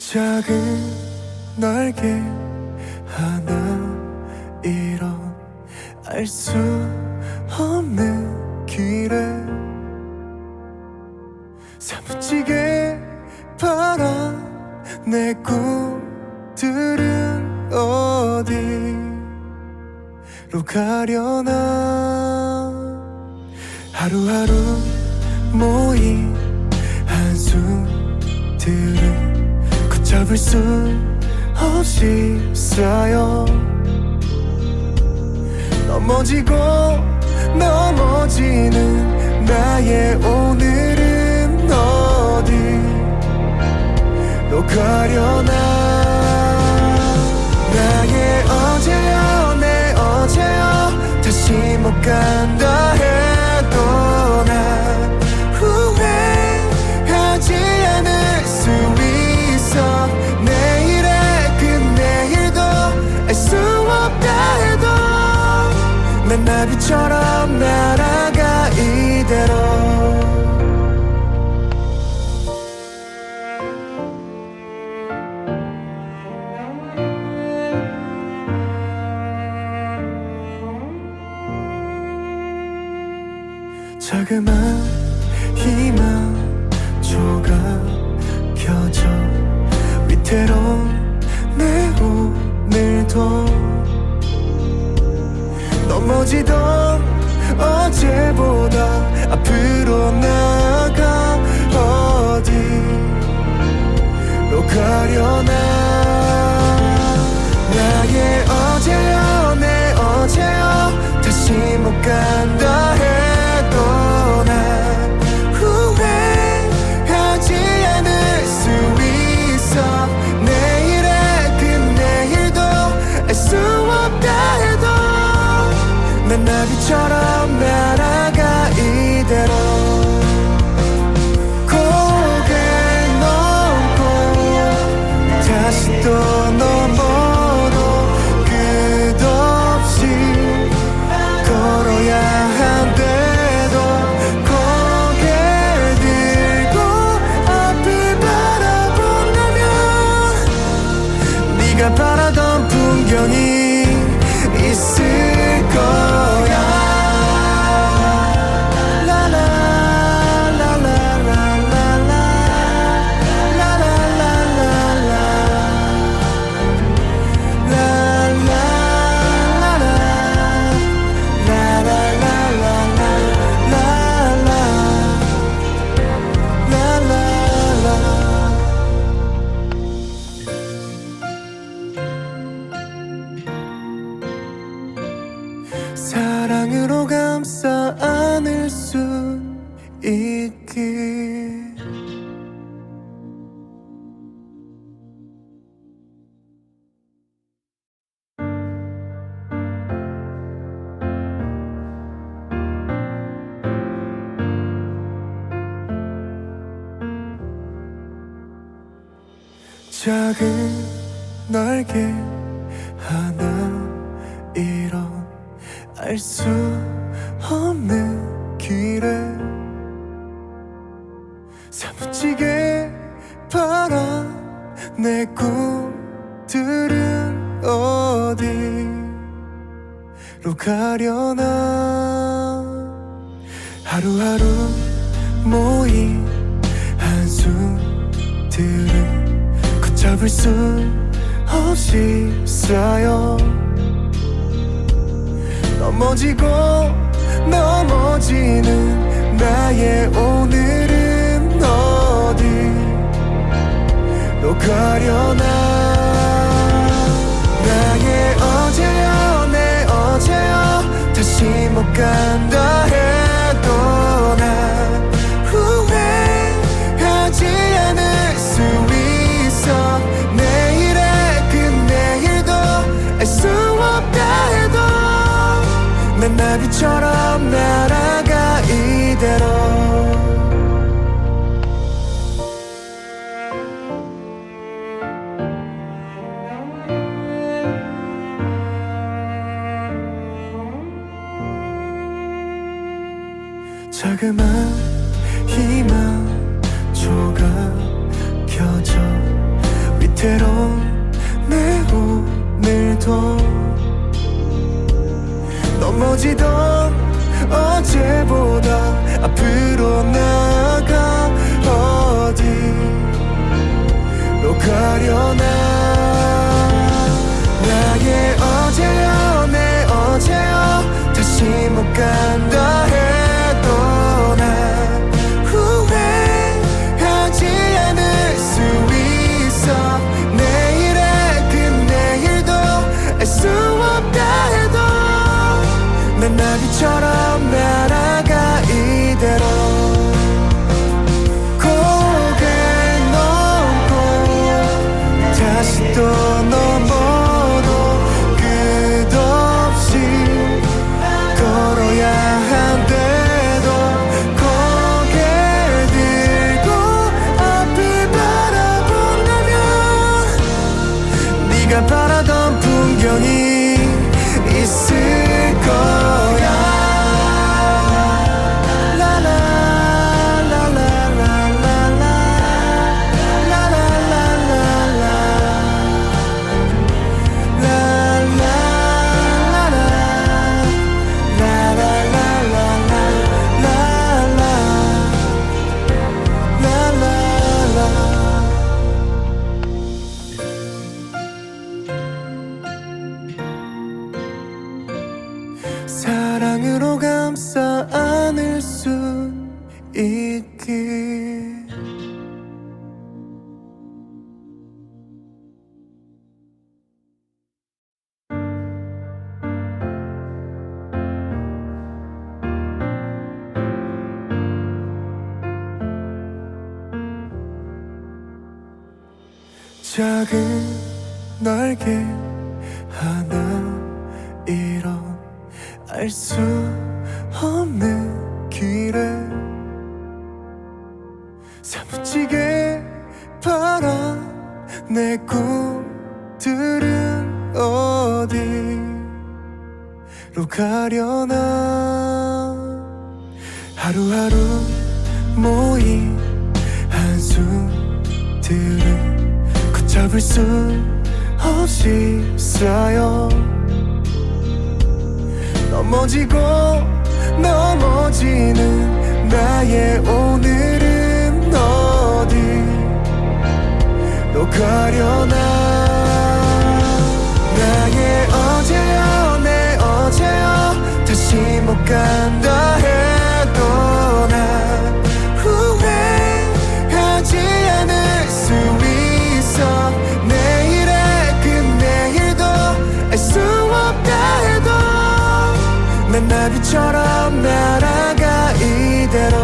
작은 날개 하나 이런 알 수 없는 길에 사무치게 바라 내 꿈들은 어디로 가려나. 하루하루 모인 한숨들은 걷잡을 수 없이 쌓여 넘어지고 넘어지는 나의 오늘은 어디로 가려나. 나의 어제여 내 어제여 다시 못 간다 해도 난 후회하지 않을 수 있어. 내일의 그 내일도 알 수 없다 해도 난 나비처럼 날아가 이대로. 자그만 희망 조각 켜져 위태로운 내 오늘도 넘어지던 어제보다 앞으로 나아가 어디로 가려나. 나의 어제여 내 어제여 다시 못 간다 해도 난 후회하지 않을 수 있어. 내일의 그 내일도 알 수 없다 해도 난 나비처럼 날아가 이대로. 고개 넘고 다시 또 넘어도 끝없이 걸어야 한대도 고개 들고 앞을 바라본다면 네가 바라던 풍경이 있을 거야. 사랑으로 감싸 안을 수 있길. 작은 날개 하나 이런 알 수 없는 길에 사무치게 바라 내 꿈들은 어디로 가려나. 하루하루 모인 한숨들은 걷잡을 수 없이 쌓여 넘어지고 넘어지는 나의 오늘은 어디로 가려나. 나의 어제여 내 어제여 다시 못 간다 해도 난 후회하지 않을 수 있어. 내일의 그 내일도 알 수 없다 해도 난 나비처럼 날아가 이대로. 자그만 희망 조각 켜져 오늘도 넘어지던 어제보다 앞으로 나아가 어디로 가려나. 나의 어제여 내 어제여 다시 못 간다 해도 난 후회하지 않을 수 있어. 내일의 그 내일도 알 수 없다 해도 난 나비처럼 날아가 이대로. 고개 넘고 다시 또 넘어도 끝없이 걸어야 한대도 고개 들고 앞을 바라본다면 네가 바라던 풍경이 있을 거야. 사랑으로 감싸 안을 수 있길. 작은 날개 하나 이런 알 수 없는 길에 사무치게 바란 내 꿈들은 어디로 가려나. 하루하루 모인 한숨들은 걷잡을 수 없이 쌓여 넘어지고 넘어지는 나의 오늘은 어디로 가려나. 나의 어제여 내 어제여 다시 못 간다 해도 난 후회하지 않을 수 있어. 내일의 그 내일도 알 수 없다 해도 난 나비처럼 날아가 이대로.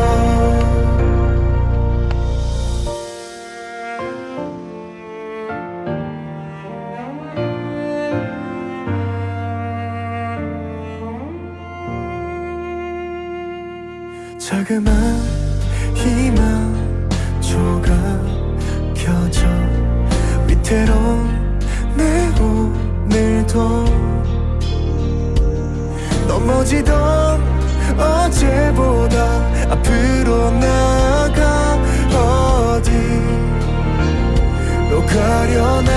자그만 희망 조각 켜져 위태로운 내 오늘도 넘어지던 어제보다 앞으로 나아가 어디로 가려나.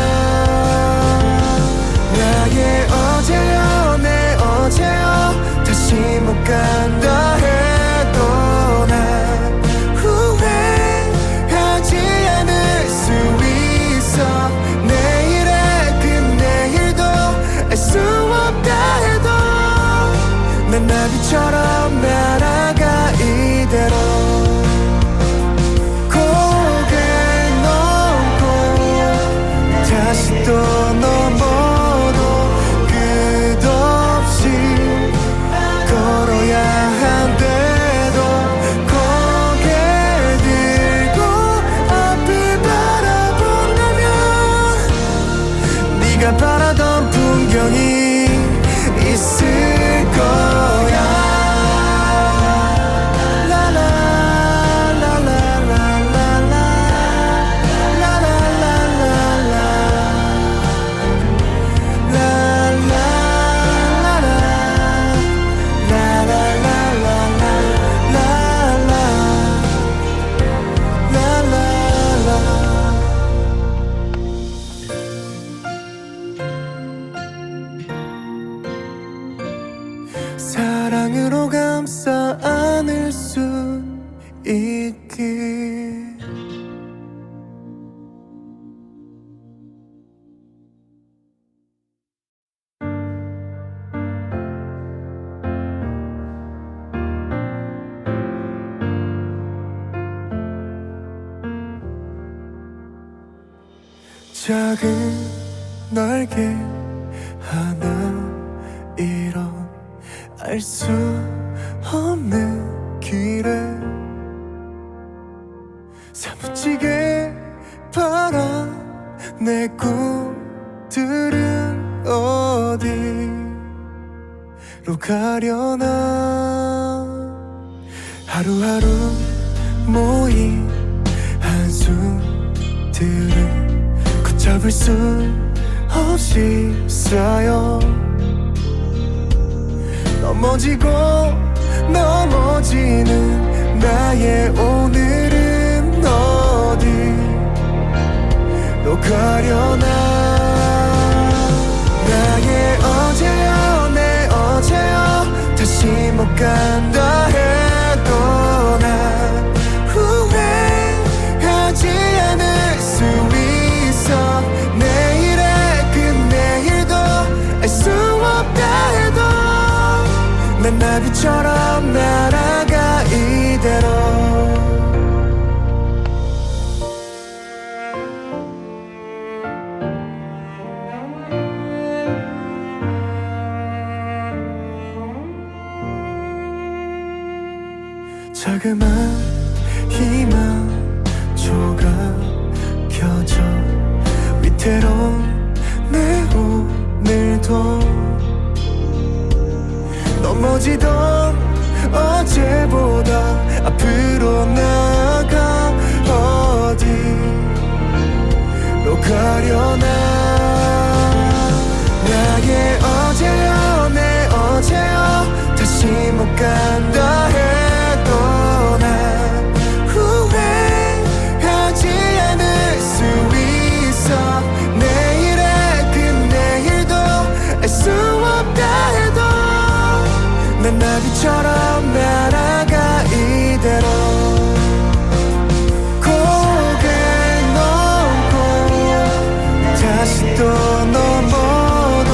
나의 어제여 내 어제여 다시 못 간다 해도 난 후회하지 않을 수 있어. 내일의 그 내일도 알 수 없다 해도 난 나비처럼 날아가 이대로. 고개 넘고 다시 사랑으로 감싸 안을 수 있길. 작은 날개 하나 이런 알 수 없는 길에 사무치게 바라 내 꿈들은 어디로 가려나. 하루하루 모인 한숨들은 걷잡을 수 없이 쌓여 넘어지고 넘어지는 나의 오늘은 어디로 가려나. 나의 어제여 내 어제여 다시 못 간다 해도 난 후회하지 않을 수 있어. 내일의 그 내일도 알 수 없다 해도 난 나비처럼 날아가 이대로. 자그만 희망 조각 켜져 위태로운 내 오늘도 넘어지던 어제보다 앞으로 나아가 어디로 가려나. 나의 어제여 내 어제여 다시 못 간다 해도 난 후회하지 않을 수 있어. 내일의 그 내일도 알 수 없다 해도 난 나비처럼 날아가 이대로. 고개 넘고 다시 또 넘어도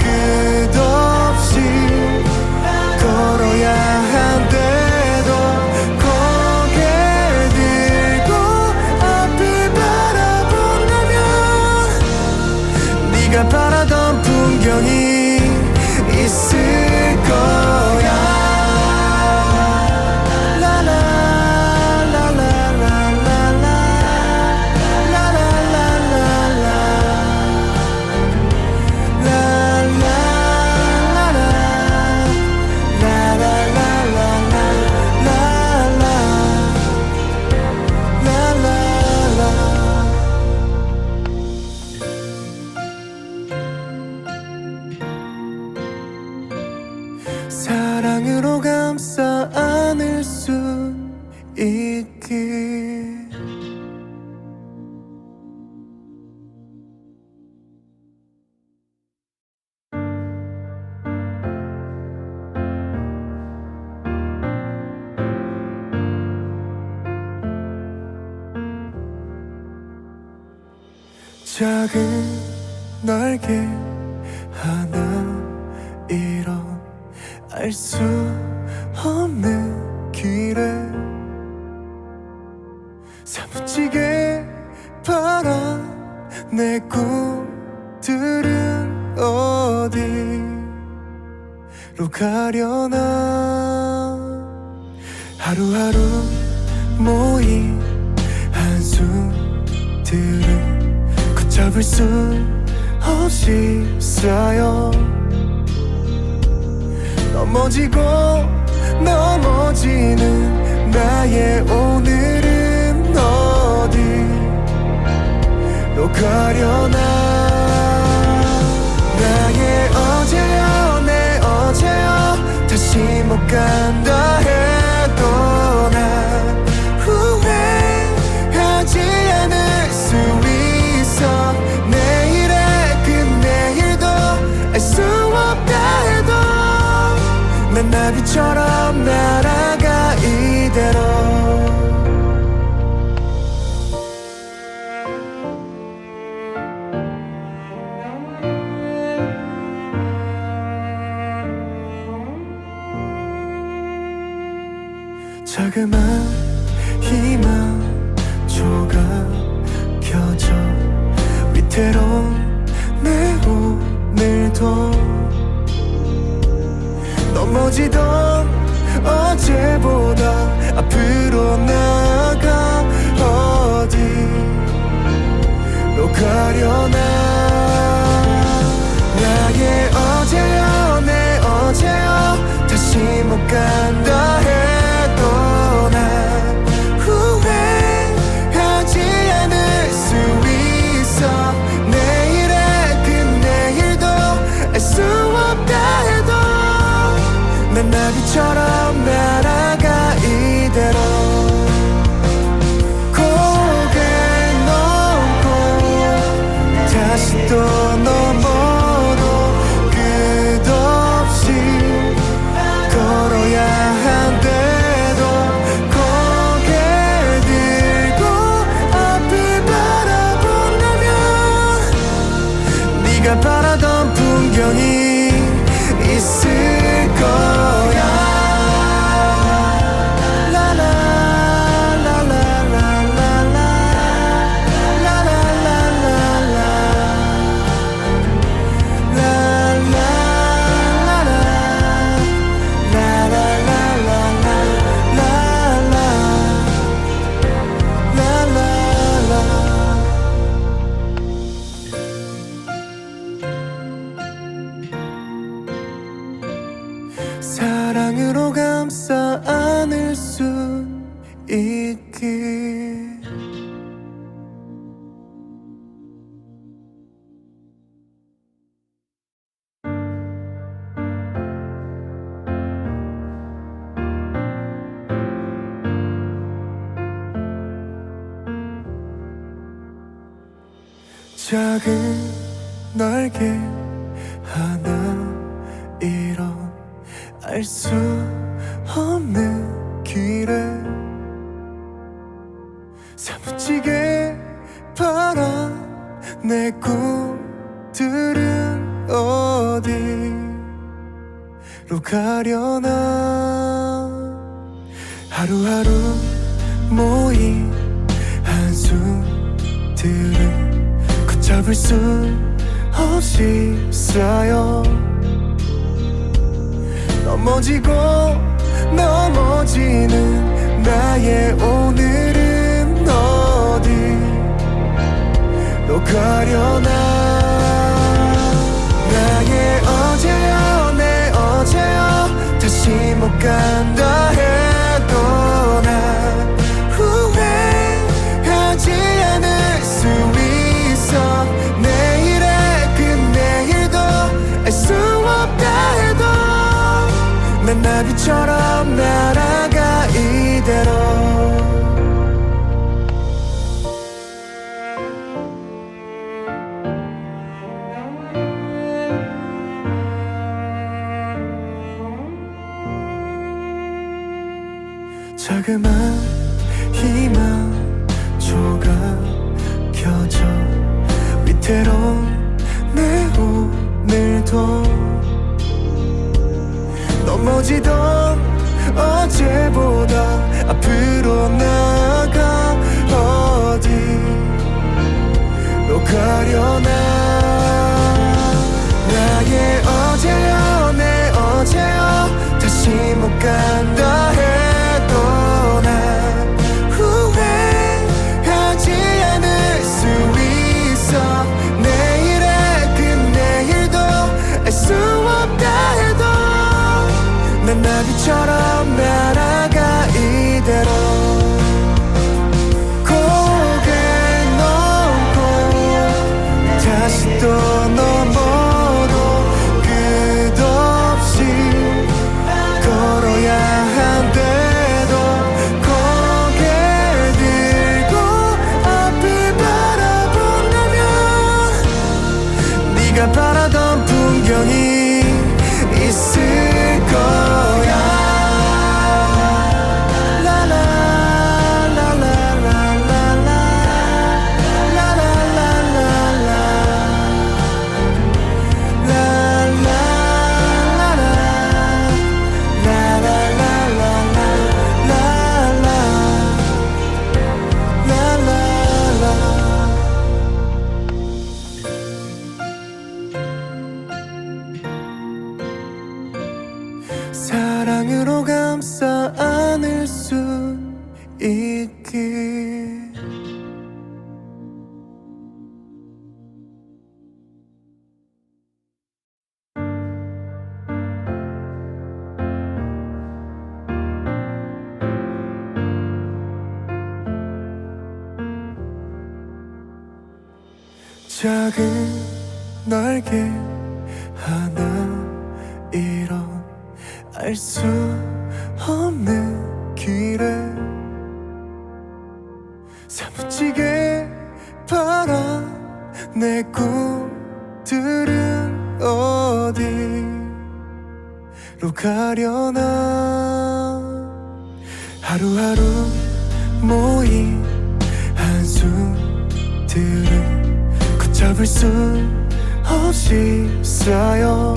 끝없이 걸어야 한대도 고개 들고 앞을 바라본다면 네가 바라던 풍경이 있을 거야. 사랑으로 감싸 안을 수 있길. 작은 날개 하나 이런 알 수 없는 길에 사무치게 바라 내 꿈들은 어디로 가려나. 하루하루 모인 한숨들은 걷잡을 수 없이 쌓여 넘어지고 넘어지는 나의 오늘은 어디로 가려나. 나의 어제여 내 어제여 다시 못 간다 해도 난 후회하지 않을 수 있어. 내일의 그 내일도 알 수 없다 해도 난 나비처럼 날아가 이대로. 자그만 희망 조각 켜져 위태로운 내 오늘도 넘어지던 어제보다 앞으로 나가 어디로 가려나. 나의 어제여 내 어제여 다시 못 간다 해도 난 후회하지 않을 수 있어. 내일의 그 내일도 알 수 없다 해도 난 나비처럼 날아가 이대로. 고개 넘고 다시 또 넘어도 끝없이 걸어야 한대도 고개 들고 앞을 바라본다면 네가 바라던 풍경이 있을 거야. 사랑으로 감싸 안을 수 있길. 작은 날개 하나 이런 알 수 없는 길에 사무치게 바라 내 꿈들은 어디로 가려나. 하루하루 모인 한숨들은 걷잡을 수 없이 쌓여 넘어지고 넘어지는 나의 오늘은 어디로 가려나. 나의 어제여 내 어제여 다시 못 간다 해도 난 후회하지 않을 수 있어. 내일의 그 내일도 알 수 없다 해도 난 나비처럼 날아가 이대로. 자그만 희망 조각 켜져 위태로운 내 오늘도 넘어지던 어제보다 앞으로 나가 어디로 가려나. 나의 어제여 내 어제여 다시 못 간다 해도 난 후회하지 않을 수 있어. 내일의 그 내일도 알 수 없다 해도 난 나비처럼 날아가 이대로. 고개 넘고 다시 또 넘어도 끝없이 걸어야 한대도 고개 들고 앞을 바라본다면 네가 바라던 풍경이 있을 거야. 사랑으로 감싸 안을 수 있길. 작은 날개 하나 이런 알 수 없는 길에 사무치게 바라 내 꿈들은 어디로 가려나. 하루하루 모인 한숨들은 걷잡을 수 없이 쌓여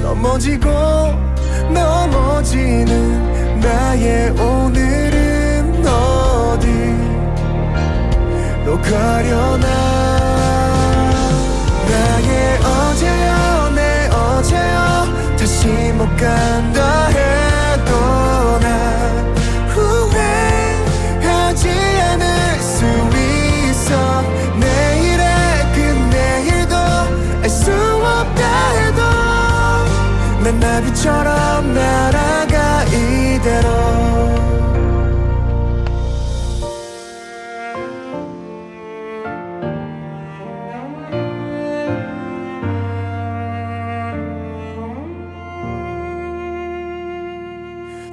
넘어지고 넘어지는 나의 오늘은 어디로 가려나. 나의 어제여 내 어제여 다시 못 간다 해도 난 후회하지 않을 수 있어. 내일의 그 내일도 알 수 없다 해도 난 나비처럼 날아가 이대로.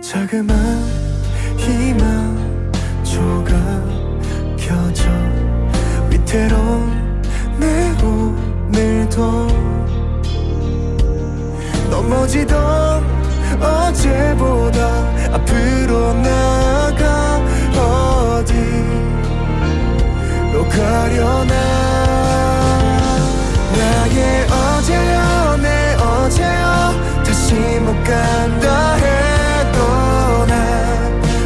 자그만 희망 조각 켜져 위태로운 내 오늘도 넘어지던 어제보다 앞으로 나아가 어디로 가려나. 나의 어제여 내 어제여 다시 못 간다 해도 난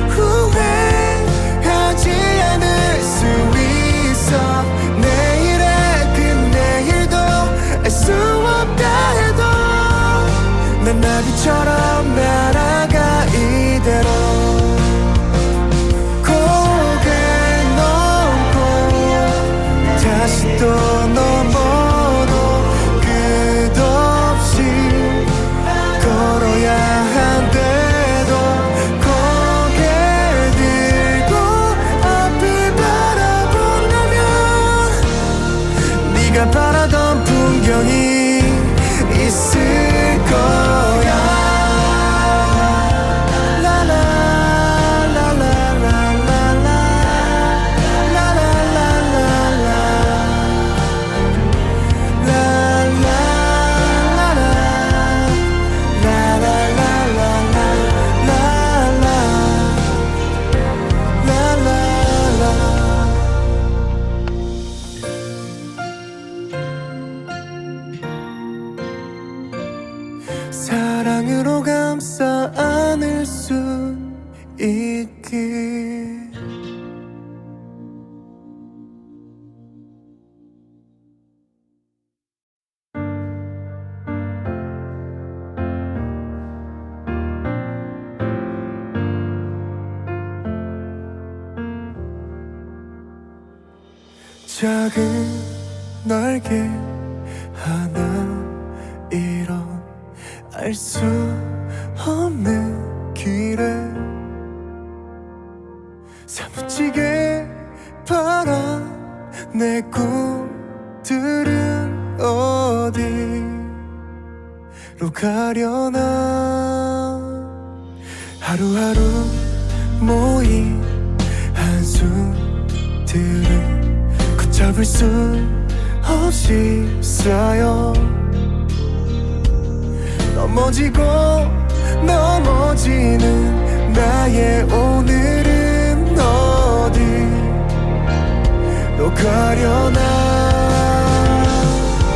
후회하지 않을 수 있어. 내일의 그 내일도 알 수 없다 해도 난 나비처럼 날아가 이대로. 고개 넘고 다시 또 넘어도 끝없이 걸어야 한대도 고개 들고 앞을 바라본다면 네가 바라던 풍경이 있을 거야. 사랑으로 감싸 안을 수 있길. 작은 날개 하나 이런 알 수 없는 길에 사무치게 바라 내 꿈들은 어디로 가려나. 하루하루 모인 한숨들은 걷잡을 수 없이 쌓여 넘어지고 넘어지는 나의 오늘은 어디로 가려나.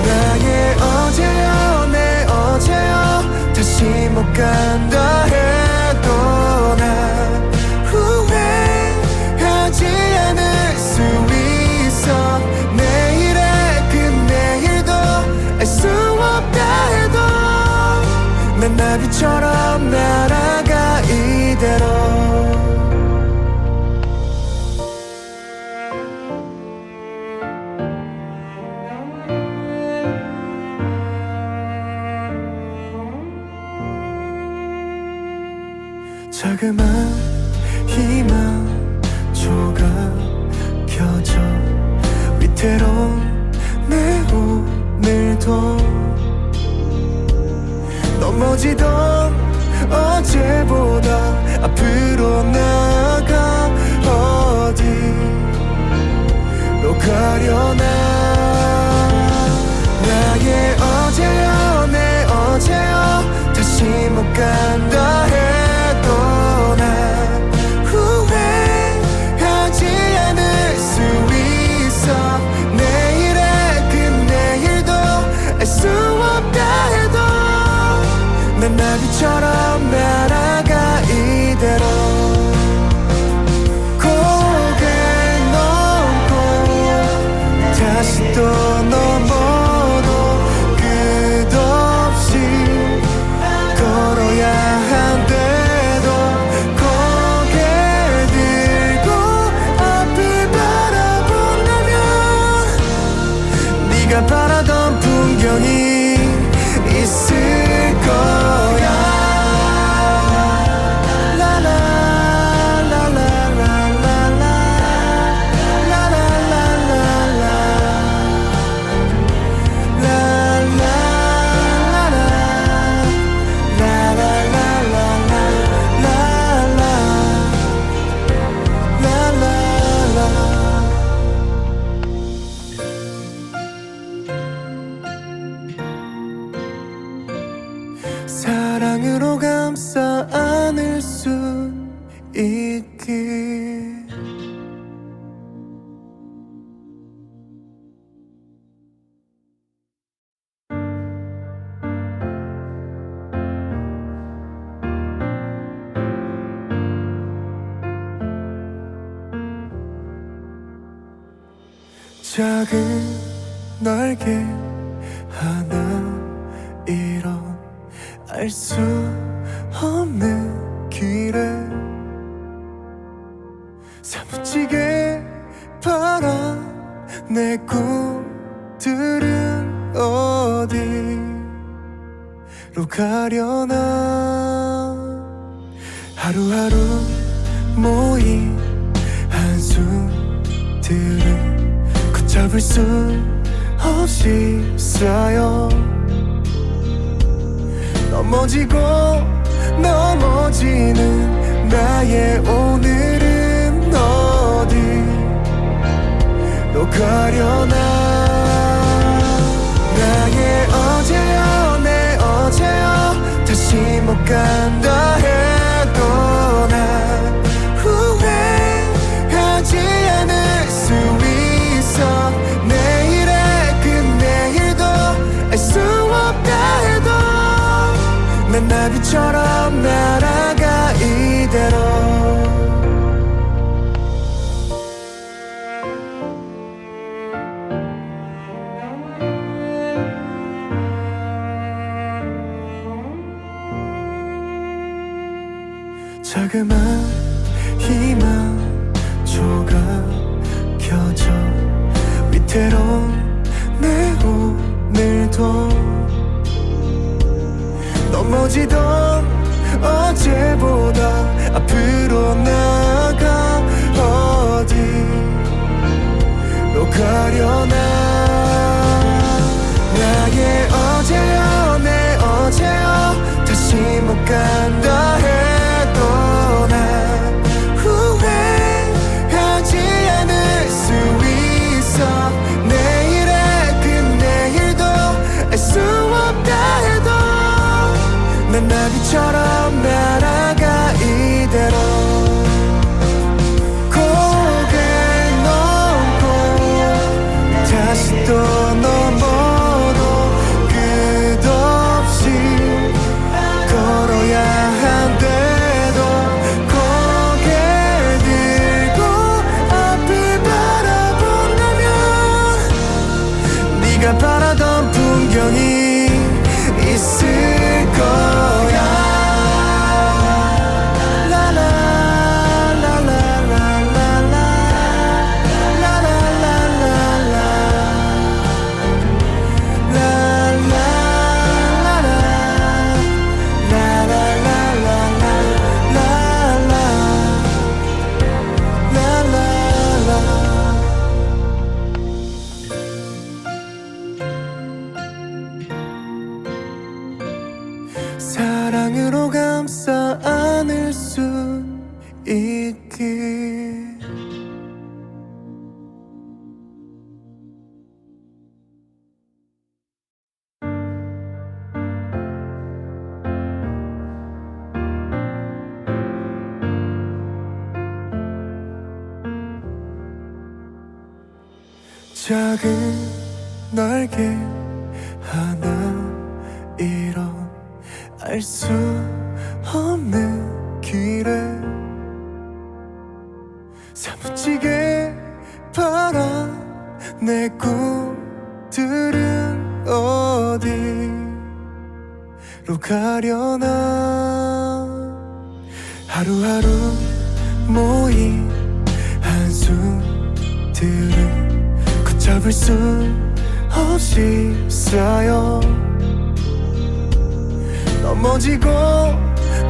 나의 어제여 내 어제여 다시 못 간다 해도 난 후회하지 않을 수 있어. 내일의 그 내일도 알 수 없다 해도 난 나비처럼 날아가 이대로. 자그만 희망 조각 켜져 위태로운 내 오늘도 넘어지던 어제보다 앞으로 나아가 어디로 가려나. 나의 어제여 내 어제여 다시 못 간다 해도 난 후회하지 않을 수 있어. 내일의 그 내일도 알 수 없다 해도 난 나비처럼 날아가 이대로. 고개 넘고 다시 또 넘어도 끝없이 걸어야 한대도 고개 들고 앞을 바라본다면 네가 바라던 풍경이 있을 거야. 사랑으로 감싸 안을 수 있길. 작은 날개 하나 이런 알 수 없는 길에 사무치게 바란 내 꿈들은 어디로 가려나. 하루하루 모인 한숨들은 걷잡을 수 없이 쌓여 넘어지고 넘어지는 나의 오늘은 어디로 가려나. 나의 어제여 내 어제여 다시 못 간다 해도 난 후회하지 않을 수 있어. 내일의 그 내일도 알 수 없다 해도 난 나비처럼 날아가 이대로. 자그만 희망 조각 켜져 위태로운 내 오늘도 넘어지던 어제보다 앞으로 나아가 어디로 가려나. 나의 어제여 내 어제여 다시 못 간다 해도 난 후회하지 않을 수 있어. 내일의 그 내일도 알 수 없다 해도 난 나비처럼 날아가 이대로. 고개 넘고 다시 또 넘어도 끝없이 걸어야 한대도 고개 들고 앞을 바라본다면 네가 바라던 풍경이 있을 거야. 작은 날개 하나 이런 알 수 없는 길에 사무치게 바란 내 꿈들은 어디로 가려나. 하루하루 모인 한숨들은 걷잡을 수 없이 쌓여 넘어지고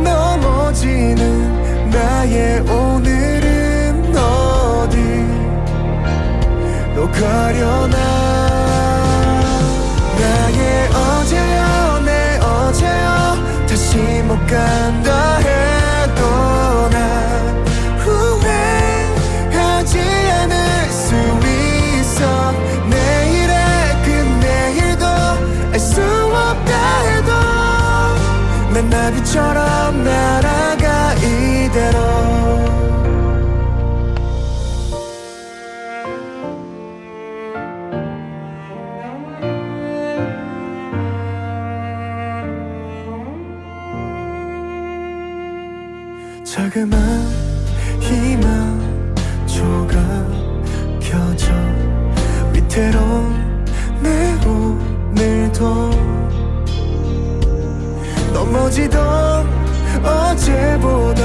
넘어지는 나의 오늘은 어디로 가려나. 나의 어제여 내 어제여 다시 못 간다 해도 난 후회하지 않을 수 있어. 내일의 그 내일도 알 수 없다 해도 난 나비처럼 날아가 이대로. 자그만 희망 조각 켜져 위태로운 내 오늘도 넘어지던 어제보다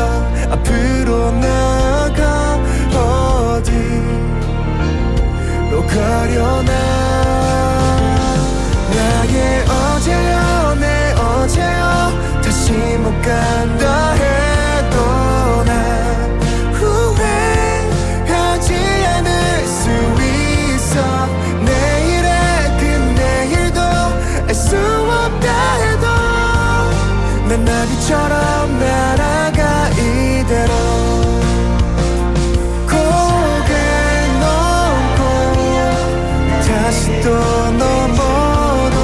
앞으로 나가 어디로 가려나. 나의 어제여 내 어제여 다시 못 간다 해도 난 후회하지 않을 수 있어. 내일의 그 내일도 알 수 없다 해도 난 나비처럼 날아가 이대로. 고개 넘고 다시 또 넘어도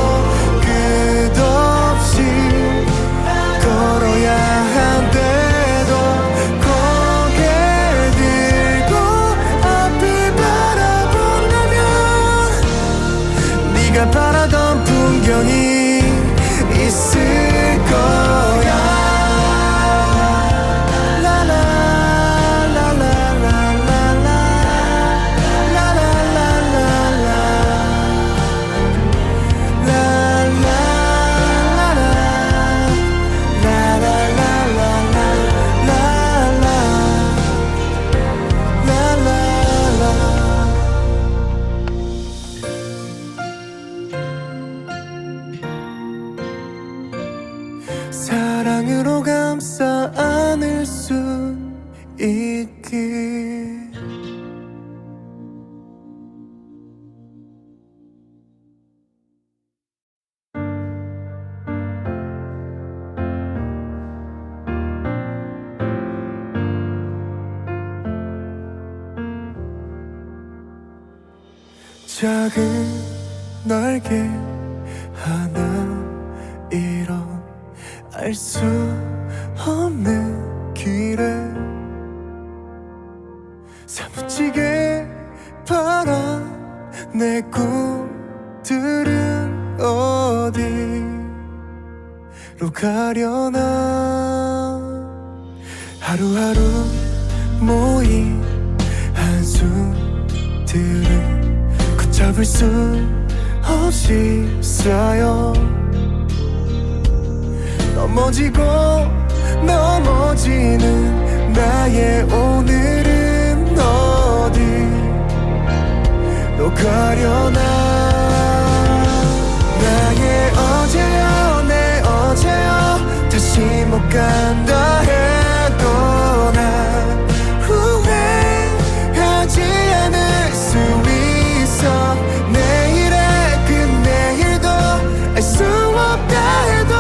끝없이 걸어야 한대도 고개 들고 앞을 바라본다면 네가 바라던 풍경이 있을 거야. 사랑으로 감싸 안을 수 있길. 작은 날개 하나 이런 알 수 없는 길에 사무치게 바란 내 꿈들은 어디로 가려나. 하루하루 모인 한숨들은 걷잡을 수 없이 쌓여 넘어지고 넘어지는 나의 오늘은 어디로 가려나. 나의 어제여 내 어제여 다시 못 간다 해도 난 후회하지 않을 수 있어. 내일의 그 내일도 알 수 없다 해도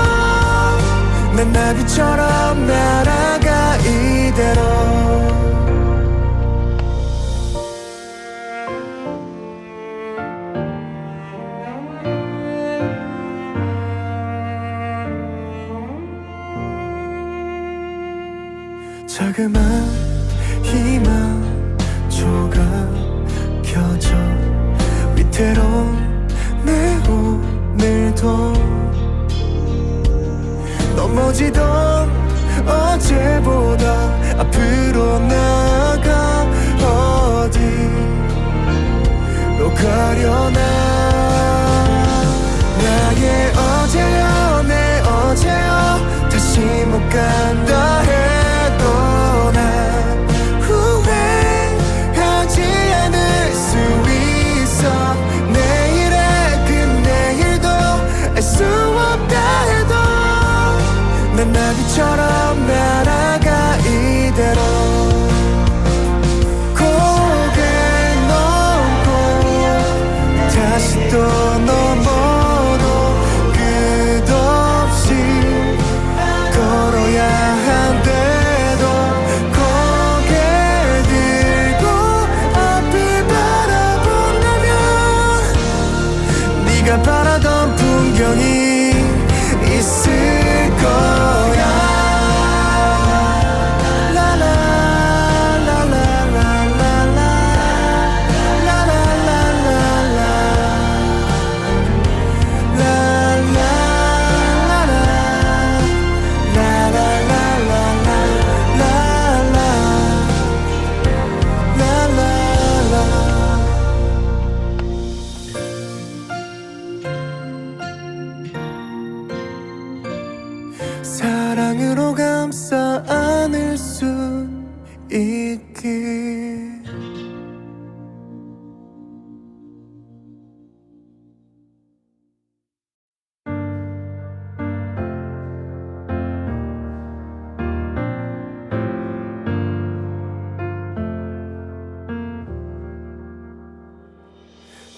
난 나비처럼 날아가 이대로. 자그만 희망 조각 켜져 넘어지던 어제보다 앞으로 나가 어디로 가려나. 나의 어제여 내 어제여 다시 못 간다 해도 난 후회하지 않을 수 있어. 내일의 그 내일도 알 수 없다 해도 난 나비처럼 날아가 이대로. 고개 넘고 다시 또 넘어도 끝없이 걸어야 한대도 고개 들고 앞을 바라본다면 네가 바라던 풍경이 있을 거야. 사랑으로 감싸 안을 수 있길.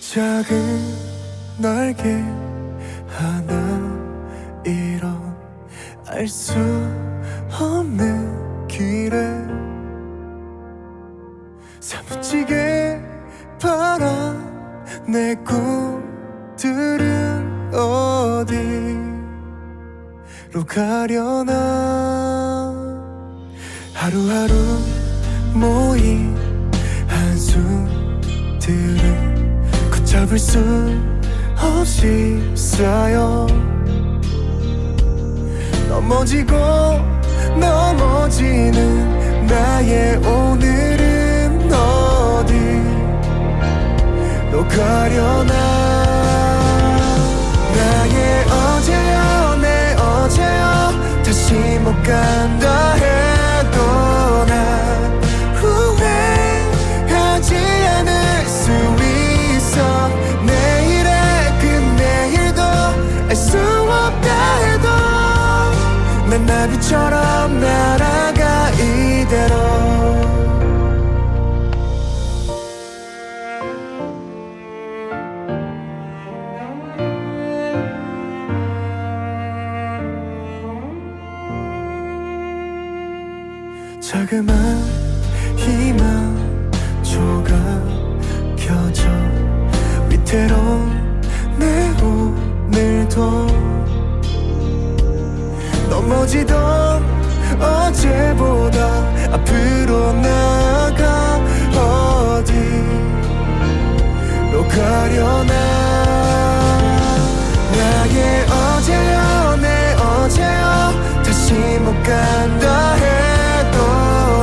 작은 날개 하나 이런 알 수 없는 길에 사무치게 바라 내 꿈들은 어디로 가려나. 하루하루 모인 한숨들은 걷잡을 수 없이 쌓여 넘어지고 넘어지는 나의 오늘은 어디로 가려나. 나의 어제여 내 어제여 다시 못 간다 해도 난 후회하지 않을 수 있어. 내일의 그 내일도 알 수 없다 해도 난 나비처럼 날아가 이대로. 자그만 희망 조각 켜져 위태로운 내 오늘도 넘어지던 어제보다 앞으로 나가 어디로 가려나. 나의 어제여 내 어제여 다시 못 간다 해도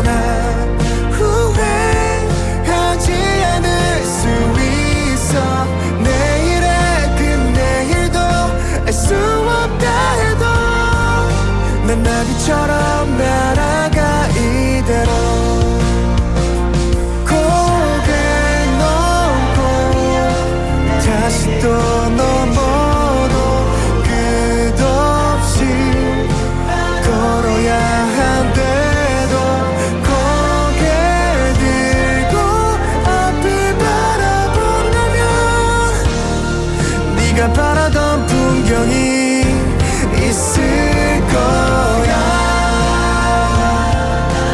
난 후회하지 않을 수 있어. 내일의 그 내일도 알 수 없다 해도 난 나비처럼 날아가 이대로. 고개 넘고 다시 또 넘어도 끝없이 걸어야 한대도 고개 들고 앞을 바라본다면 네가 바라던 풍경이 있을 거야.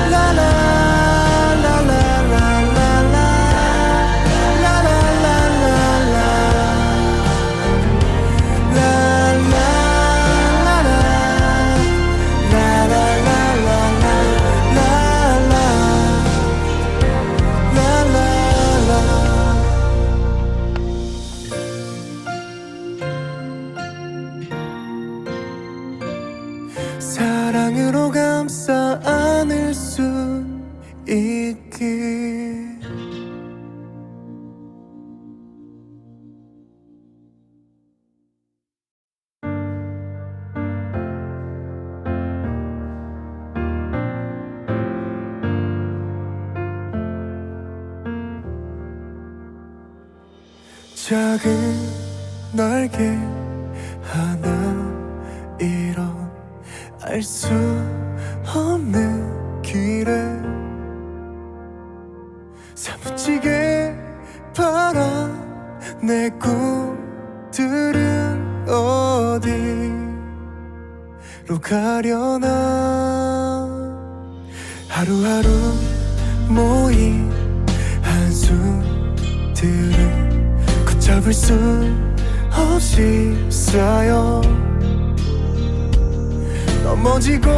라라 사랑으로 감싸 안을 수 있길. 작은 날개 하나 이런 알 수 없는 길에 사무치게 바라 내 꿈들은 어디로 가려나. 하루하루 모인 한숨들은 걷잡을 수 없이 쌓여 넘어지고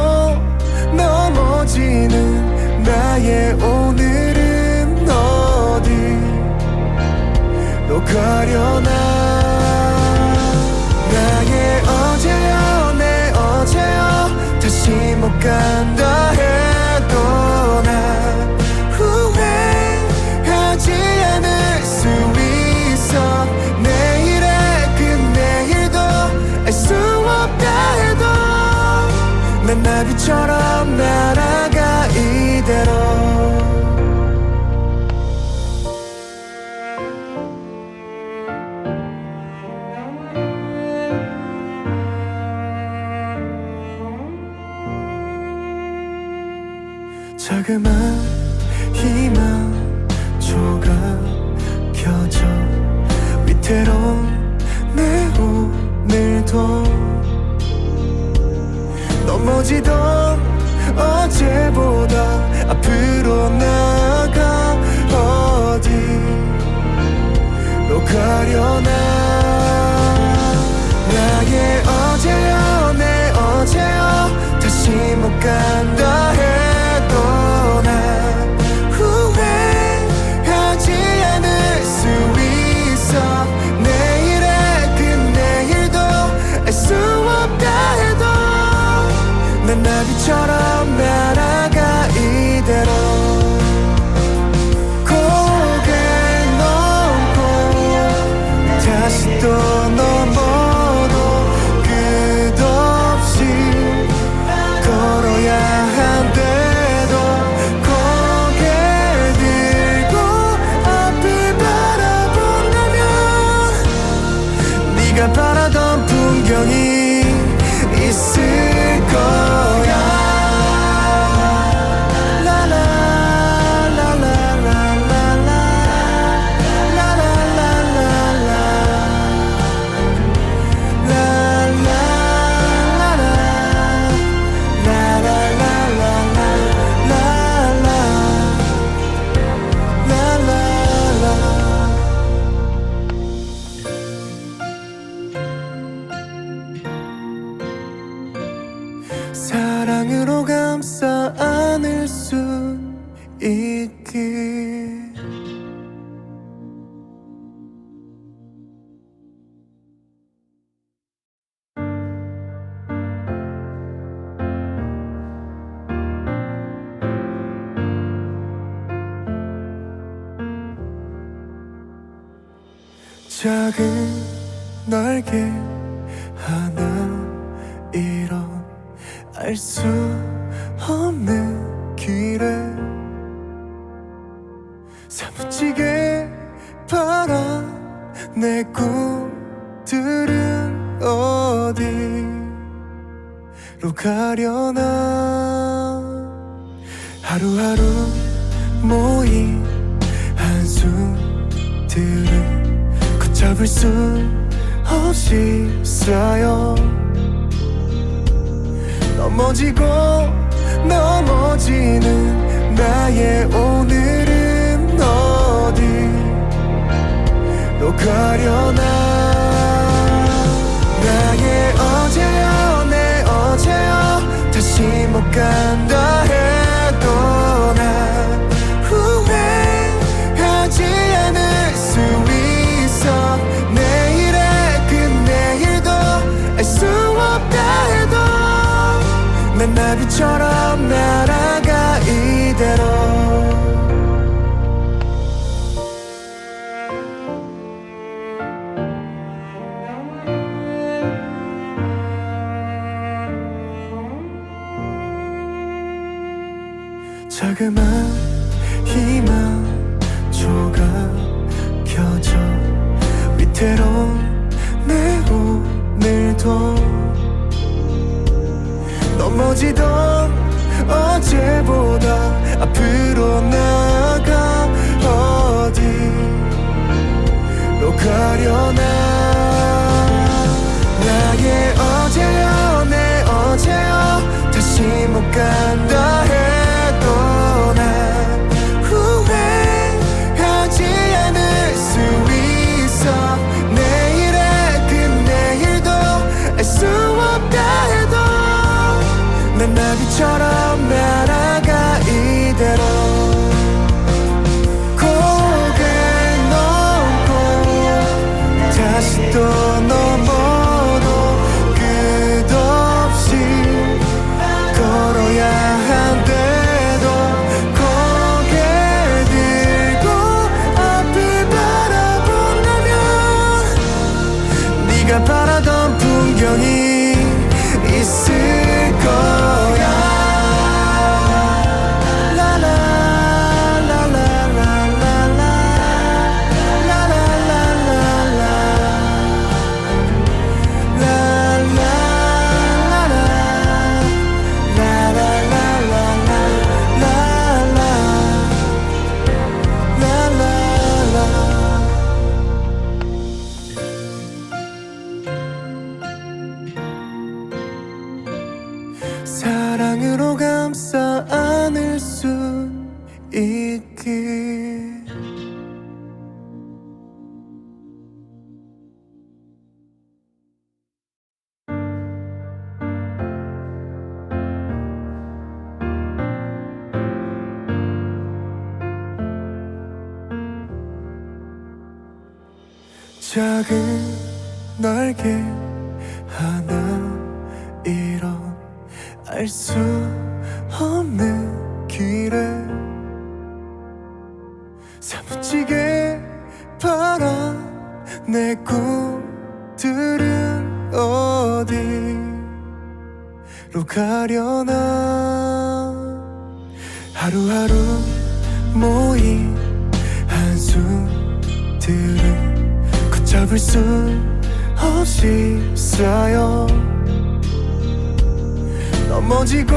넘어지는 나의 오늘은 어디로 가려나. 나의 어제여 내 어제여 다시 못 간다 해도 난 후회하지 않을 수 있어. 내일의 그 내일도 알 수 없다 해도 난 나비처럼 날아가 이대로. 자그만 희망 조각 켜져 위태로운 내 오늘도 넘어지던 어제보다 앞으로 나가 어디로 가려나. 나의 어제여 내 어제여 다시 못 간다 해도 난 후회하지 않을 수 있어. 내일의 그 내일도 알 수 없다 해도 난 나비처럼 날아가 이대로. 고개 넘고 다시 또 넘어도 끝없이 걸어야 한대도 고개 들고 앞을 바라본다면 네가 바라던 풍경이 있을 거야. 사랑으로 감싸 안을 수 있길. 작은 날개 하나 이런 알 수 없는 길에 사무치게 바라 내 꿈들은 어디로 가려나. 하루하루 모인 한숨들은 걷잡을 수 없이 쌓여 넘어지고 넘어지는 나의 오늘은 어디로 가려나. 나의 어제여 내 어제여 다시 못 간다 해도 난 후회하지 않을 수 있어. 내일의 그 내일도 알 수 없다 해도 난 난 나비처럼 날아가 이대로. 자그만 희망 조각 켜져 위태로운 내 오늘도 넘어지던 어제보다 앞으로 나아가 어디로 가려나. 나의 어제여 내 어제여 다시 못 간다 해도 난 후회하지 않을 수 있어. 내일의 그 내일도 알 수 없다 해도 난 나비처럼 날아가 이대로. 고개 넘고 다시 또 넘어도 끝없이 걸어야 한대도 고개 들고 앞을 바라본다면 네가 바라던 풍경이 있을 거야. 사랑으로 감싸 안을 수 있길. 작은 날개 하나 이런 알 수 없는 길에 사무치게 바란 내 꿈들은 어디로 가려나. 하루하루 모인 한숨들은 걷잡을 수 없이 쌓여 넘어지고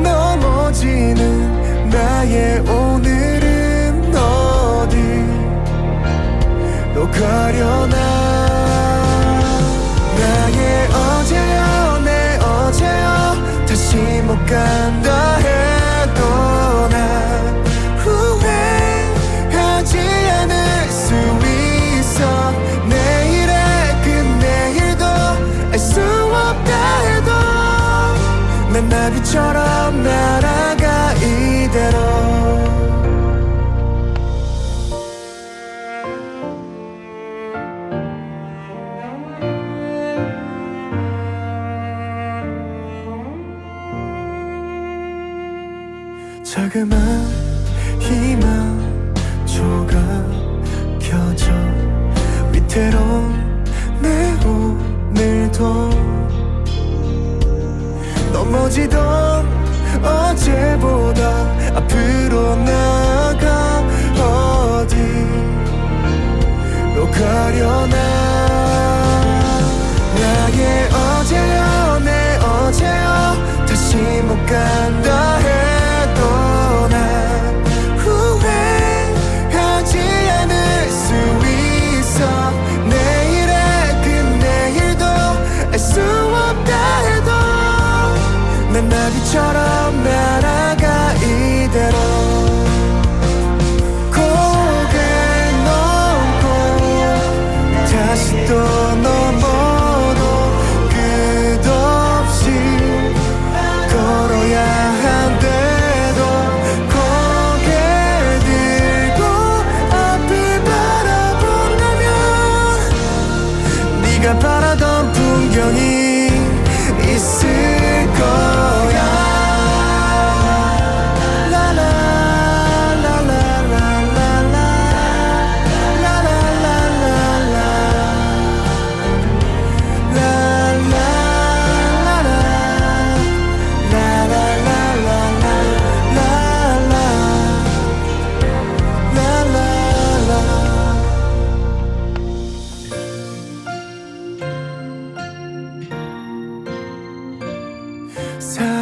넘어지는 나의 오늘은 어디로 가려나. 나의 어제여 내 어제여 다시 못 간다 해도 난 후회하지 않을 수 있어. 내일의 그 내일도 알 수 없다 해도 난 나비처럼 날아가 이대로. 자그만 희망 조각 켜져 위태로운 내 오늘도 넘어지던 어제보다 앞으로 나아가 어디로 가려나. 나의 어제여 내 어제여 다시 못 간다 해도 난 후회하지 않을 수 있어. 내일의 그 내일도 알 수 없다 해도 난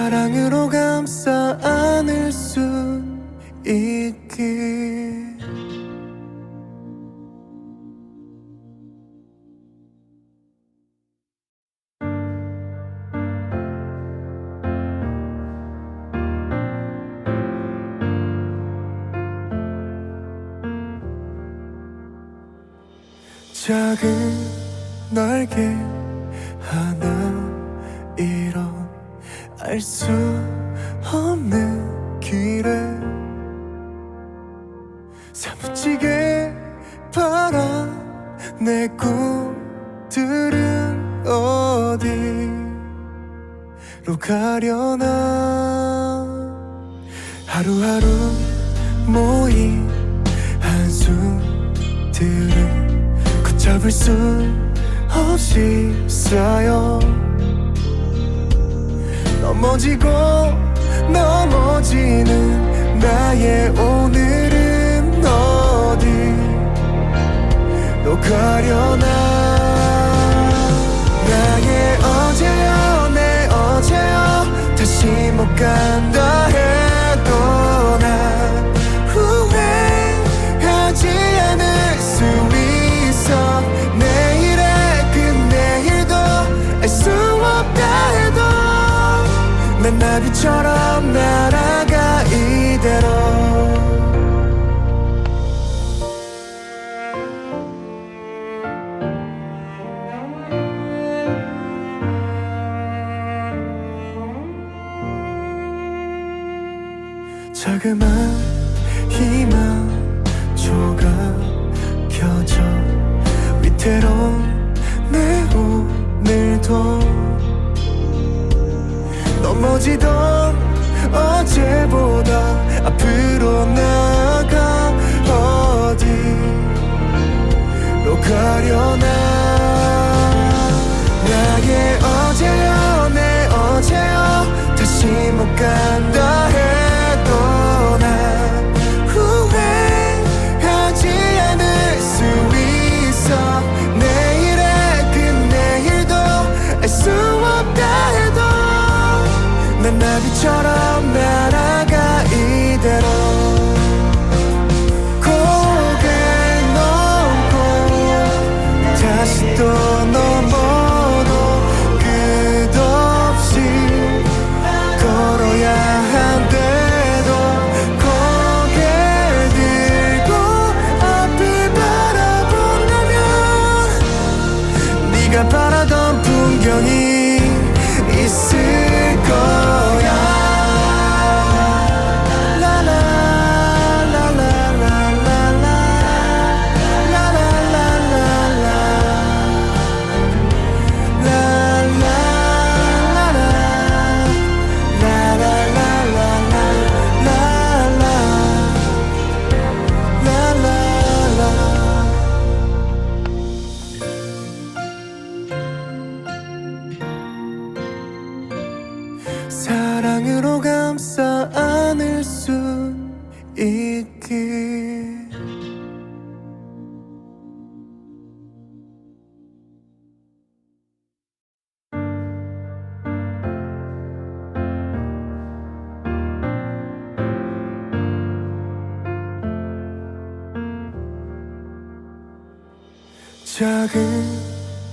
사랑으로 감싸 안을 수 있길. 작은 날개 하나 이런 알 수 없는 길에 사무치게 바라 내 꿈들은 어디로 가려나. 하루하루 모인 한숨들은 걷잡을 수 없이 쌓여 넘어지고 넘어지는 나의 오늘은 어디로 가려나. 나의 어제여 내 어제여 다시 못 간다 해도 난 후회하지 않을 수 있어. 내일의 그 내일도 알 수 없다 해도 난 나비처럼 날아가 이대로. 자그만 희망 조각 켜져 위태로운 내 오늘도 넘어지던 어제보다 앞으로 나아가 어디로 가려나. 나의 어제여 내 어제여 다시 못 간다 해도 난 후회하지 않을 수 있어. 내일의 그 내일도 알 수 없다 해도 난 나비처럼 날아가 이대로. 고개 넘고 다시 또 넘어도 끝없이 걸어야 한대도 고개 들고 앞을 바라본다면 네가 바라던 풍경이 있을 거야. 사랑으로 감싸 안을 수 있길. 작은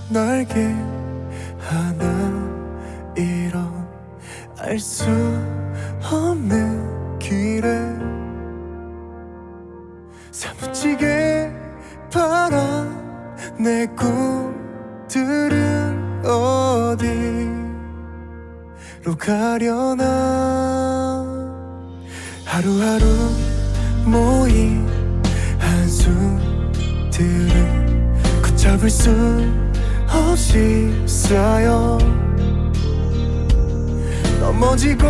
날개 하나 이런 알 수 없는 길에 사무치게 바라 내 꿈들은 어디로 가려나. 하루하루 모인 한숨들은 걷잡을 수 없이 쌓여 넘어지고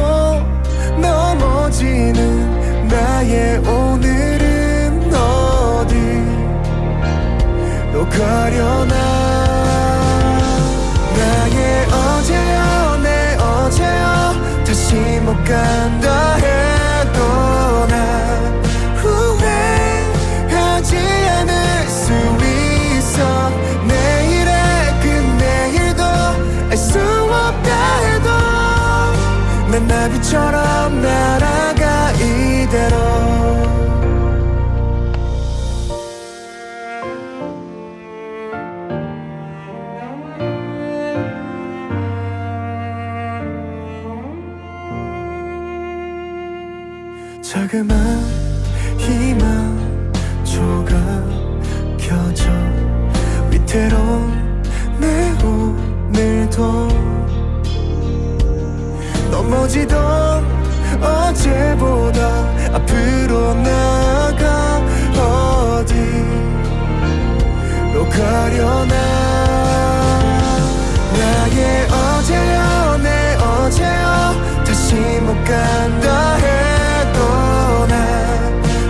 넘어지는 나의 오늘은 어디로 가려나. 나의 어제여 내 어제여 다시 못 간다 해도 난 후회하지 않을 수 있어. 내일의 그 내일도 알 수 없다 해도 난 나비처럼 날아가 이대로. 자그만 희망 조각 켜져 위태로운 내 오늘도 넘어지던 어제보다 앞으로 나가 어디로 가려나. 나의 어제여 내 어제여 다시 못 간다 해도 난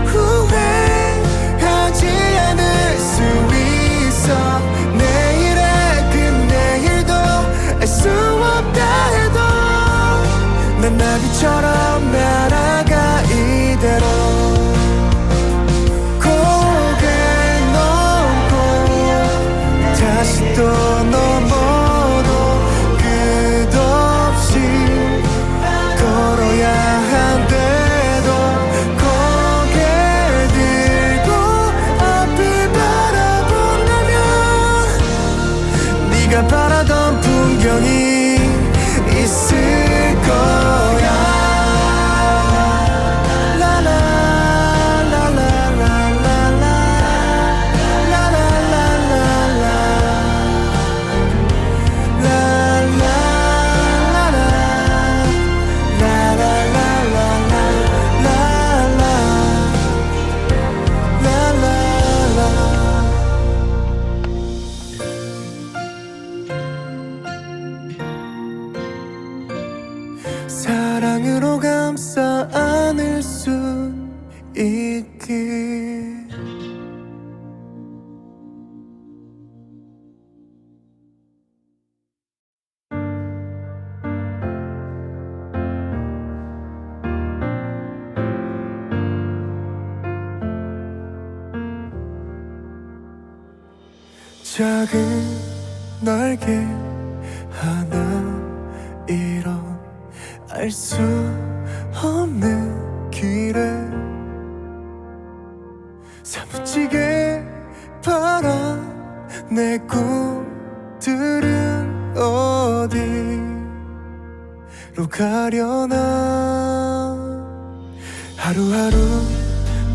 후회하지 않을 수 있어. 내일의 그 내일도 알 수 없다 해도 난 나비처럼 날아가 이대로. 고개 넘고 다시 또 넘어도 끝없이 걸어야 한대도 고개 들고 앞을 바라본다면 네가 바라던 풍경이 있을 거야. 사랑으로 감싸 안을 수 있길. 작은 날개 하나 이런 알 수 없는 길에 사무치게 바라 내 꿈들은 어디로 가려나. 하루하루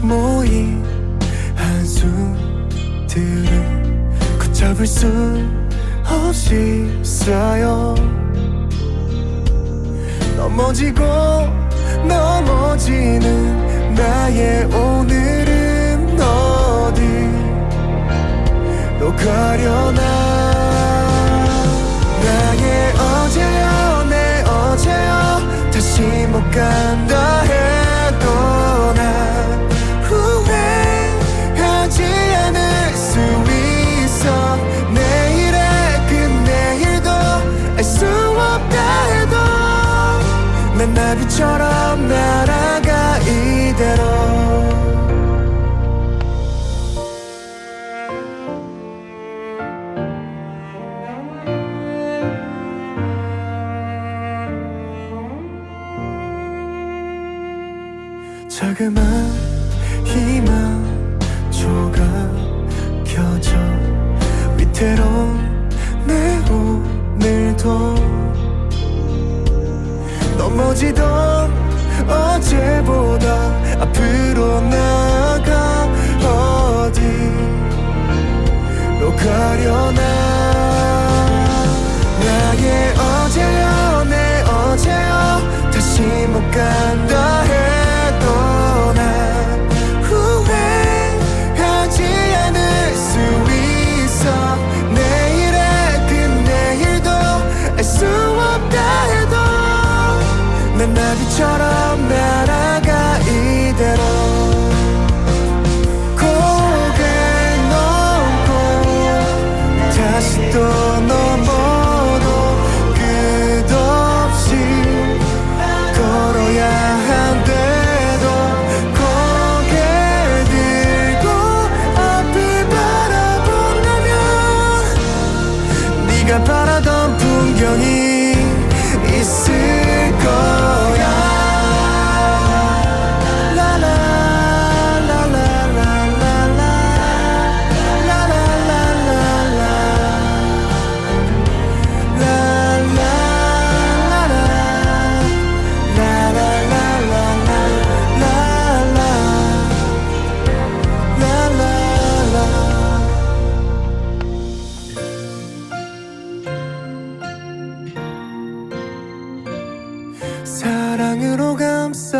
모인 한숨들은 걷잡을 수 없이 쌓여 넘어지고 넘어지는 나의 오늘은 어디로 가려나. 나의 어제여 내 어제여 다시 못 간다 해도 난 후회하지 않을 수 있어. 내일의 그 내일도 알 수 없다 해도 난 나비처럼 날아가 이대로. 자그만 희망 조각 켜져 위태로운 내 오늘도 넘어지던 어제보다 앞으로 나가 어디로 가려나. 나의 어제여 내 어제여 다시 못 간다 해도 난 후회하지 않을 수 있어. 내일의 그 내일도 알 수 없다 해도 난 나비처럼 날아가 이대로. 고개 넘고 다시 또 넘어도 끝없이 걸어야 한대도 고개 들고 앞을 바라본다면 네가 바라던 풍경이 있을 거야. 사랑으로 감싸